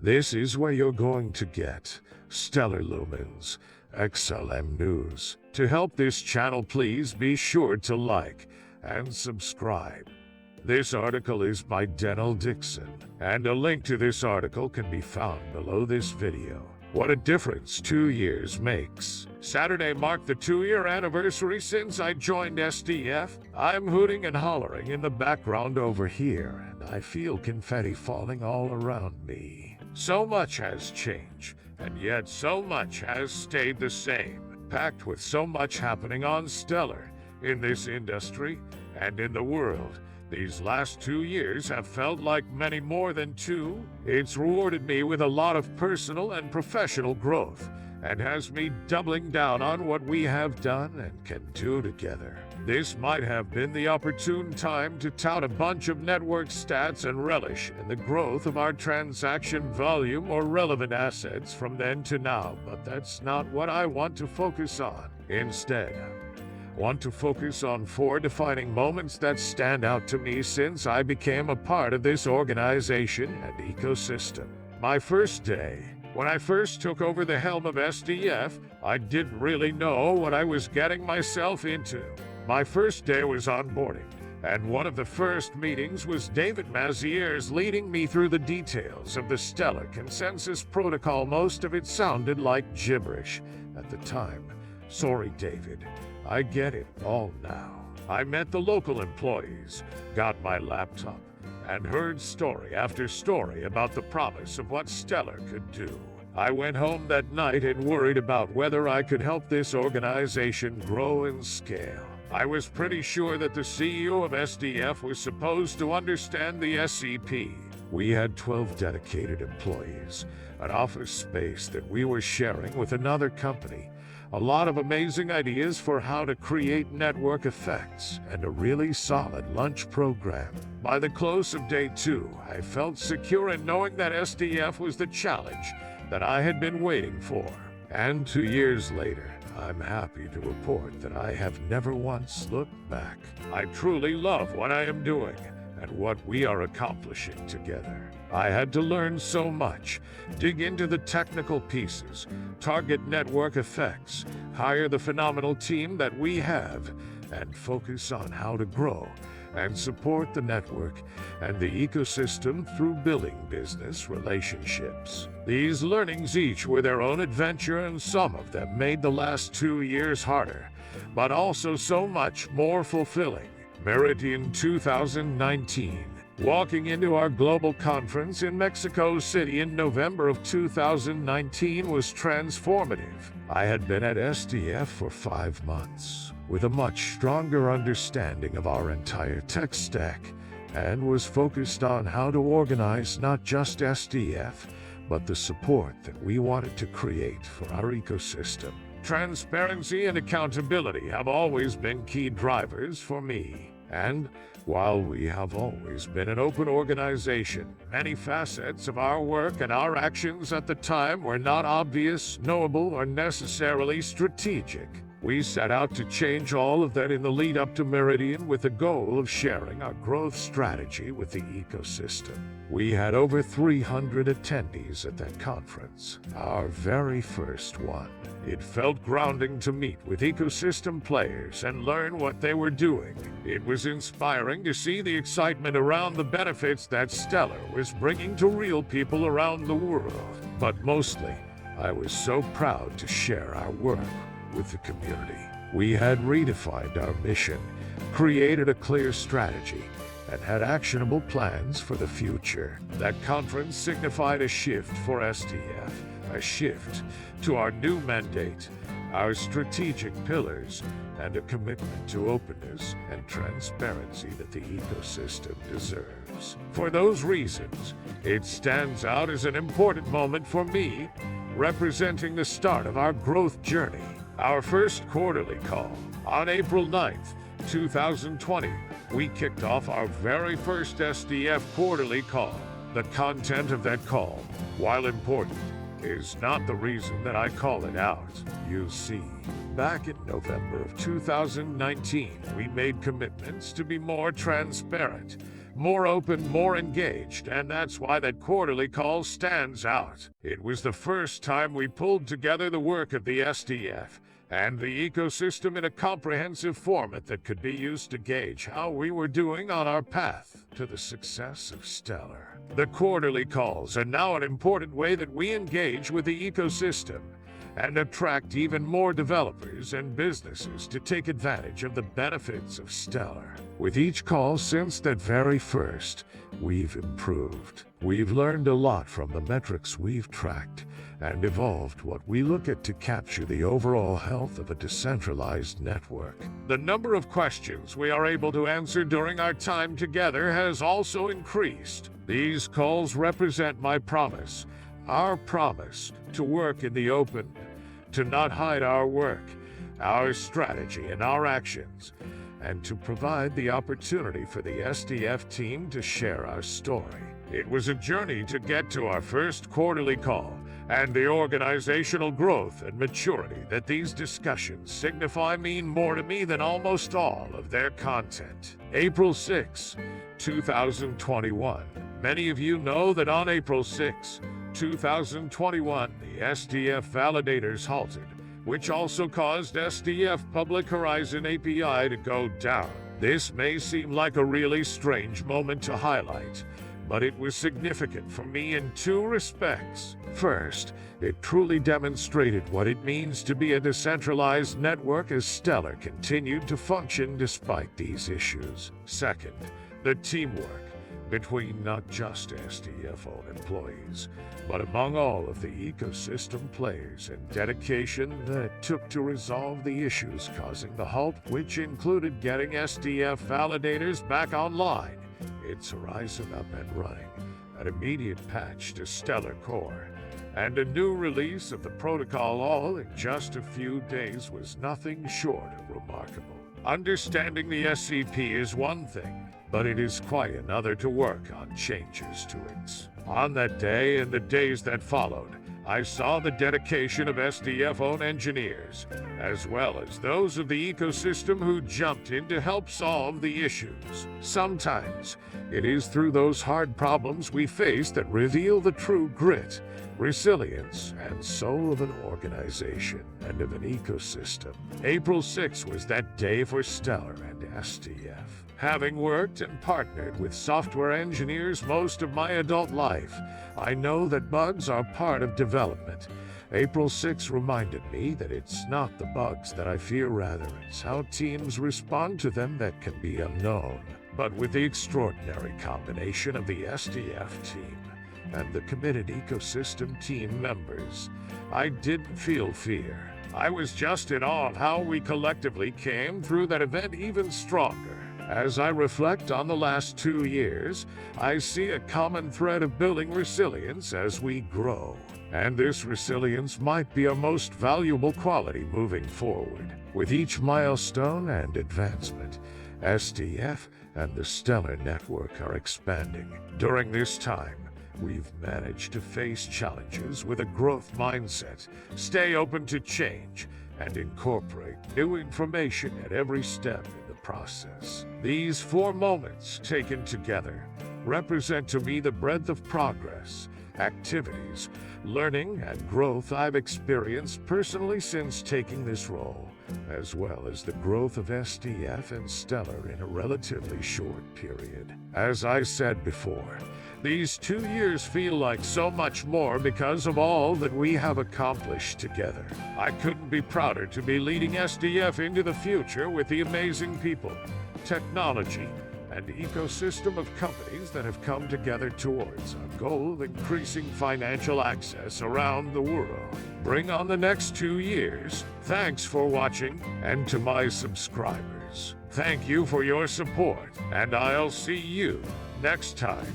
This is where you're going to get Stellar Lumens XLM news. To help this channel, please be sure to like and subscribe. This article is by Denelle Dixon, and a link to this article can be found below this video. What a difference 2 years makes. Saturday marked the 2-year anniversary since I joined SDF. I'm hooting and hollering in the background over here, and I feel confetti falling all around me. So much has changed, and yet so much has stayed the same. Packed with so much happening on Stellar, in this industry, and in the world. These last 2 years have felt like many more than two. It's rewarded me with a lot of personal and professional growth, and has me doubling down on what we have done and can do together. This might have been the opportune time to tout a bunch of network stats and relish in the growth of our transaction volume or relevant assets from then to now, but that's not what I want to focus on. Instead, want to focus on 4 defining moments that stand out to me since I became a part of this organization and ecosystem. My first day. When I first took over the helm of SDF, I didn't really know what I was getting myself into. My first day was onboarding, and one of the first meetings was David Mazier's leading me through the details of the Stellar Consensus Protocol. Most of it sounded like gibberish at the time. Sorry, David. I get it all now. I met the local employees, got my laptop, and heard story after story about the promise of what Stellar could do. I went home that night and worried about whether I could help this organization grow and scale. I was pretty sure that the CEO of SDF was supposed to understand the SCP. We had 12 dedicated employees, an office space that we were sharing with another company, a lot of amazing ideas for how to create network effects, and a really solid lunch program. By the close of day 2, I felt secure in knowing that SDF was the challenge that I had been waiting for. And 2 years later, I'm happy to report that I have never once looked back. I truly love what I am doing and what we are accomplishing together. I had to learn so much, dig into the technical pieces, target network effects, hire the phenomenal team that we have, and focus on how to grow and support the network and the ecosystem through building business relationships. These learnings each were their own adventure, and some of them made the last 2 years harder, but also so much more fulfilling. Meridian 2019. Walking into our global conference in Mexico City in November of 2019 was transformative. I had been at SDF for 5 months, with a much stronger understanding of our entire tech stack, and was focused on how to organize not just SDF, but the support that we wanted to create for our ecosystem. Transparency and accountability have always been key drivers for me. And while we have always been an open organization, many facets of our work and our actions at the time were not obvious, knowable, or necessarily strategic. We set out to change all of that in the lead up to Meridian with the goal of sharing our growth strategy with the ecosystem. We had over 300 attendees at that conference, our very first one. It felt grounding to meet with ecosystem players and learn what they were doing. It was inspiring to see the excitement around the benefits that Stellar was bringing to real people around the world. But mostly, I was so proud to share our work with the community. We had redefined our mission, created a clear strategy, and had actionable plans for the future. That conference signified a shift for SDF, a shift to our new mandate, our strategic pillars, and a commitment to openness and transparency that the ecosystem deserves. For those reasons, it stands out as an important moment for me, representing the start of our growth journey. Our first quarterly call on April 9th, 2020, we kicked off our very first SDF quarterly call. The content of that call, while important, is not the reason that I call it out. You see, back in November of 2019, we made commitments to be more transparent, more open, more engaged, and that's why that quarterly call stands out. It was the first time we pulled together the work of the SDF and the ecosystem in a comprehensive format that could be used to gauge how we were doing on our path to the success of Stellar. The quarterly calls are now an important way that we engage with the ecosystem and attract even more developers and businesses to take advantage of the benefits of Stellar. With each call since that very first, we've improved. We've learned a lot from the metrics we've tracked and evolved what we look at to capture the overall health of a decentralized network. The number of questions we are able to answer during our time together has also increased. These calls represent my promise, our promise to work in the open, to not hide our work, our strategy, and our actions, and to provide the opportunity for the SDF team to share our story. It was a journey to get to our first quarterly call, and the organizational growth and maturity that these discussions signify mean more to me than almost all of their content. April 6, 2021. Many of you know that on April 6, 2021, the SDF validators halted, which also caused SDF Public Horizon API to go down. This may seem like a really strange moment to highlight, but it was significant for me in two respects. First, it truly demonstrated what it means to be a decentralized network as Stellar continued to function despite these issues. Second, the teamwork between not just SDF-owned employees, but among all of the ecosystem players and dedication that it took to resolve the issues causing the halt, which included getting SDF validators back online, its Horizon up and running, an immediate patch to Stellar Core, and a new release of the protocol all in just a few days was nothing short of remarkable. Understanding the SCP is one thing, but it is quite another to work on changes to it. On that day and the days that followed, I saw the dedication of SDF-owned engineers, as well as those of the ecosystem who jumped in to help solve the issues. Sometimes, it is through those hard problems we face that reveal the true grit, resilience, and soul of an organization and of an ecosystem. April 6 was that day for Stellar and SDF. Having worked and partnered with software engineers most of my adult life, I know that bugs are part of development. April 6 reminded me that it's not the bugs that I fear, rather it's how teams respond to them that can be unknown. But with the extraordinary combination of the SDF team and the committed ecosystem team members, I didn't feel fear. I was just in awe of how we collectively came through that event even stronger. As I reflect on the last 2 years, I see a common thread of building resilience as we grow. And this resilience might be our most valuable quality moving forward. With each milestone and advancement, SDF and the Stellar Network are expanding. During this time, we've managed to face challenges with a growth mindset, stay open to change, and incorporate new information at every step in the process. These 4 moments taken together represent to me the breadth of progress, activities, learning, and growth I've experienced personally since taking this role, as well as the growth of SDF and Stellar in a relatively short period. As I said before, these 2 years feel like so much more because of all that we have accomplished together. I couldn't be prouder to be leading SDF into the future with the amazing people, technology, and ecosystem of companies that have come together towards our goal of increasing financial access around the world. Bring on the next 2 years. Thanks for watching, and to my subscribers, thank you for your support, and I'll see you next time.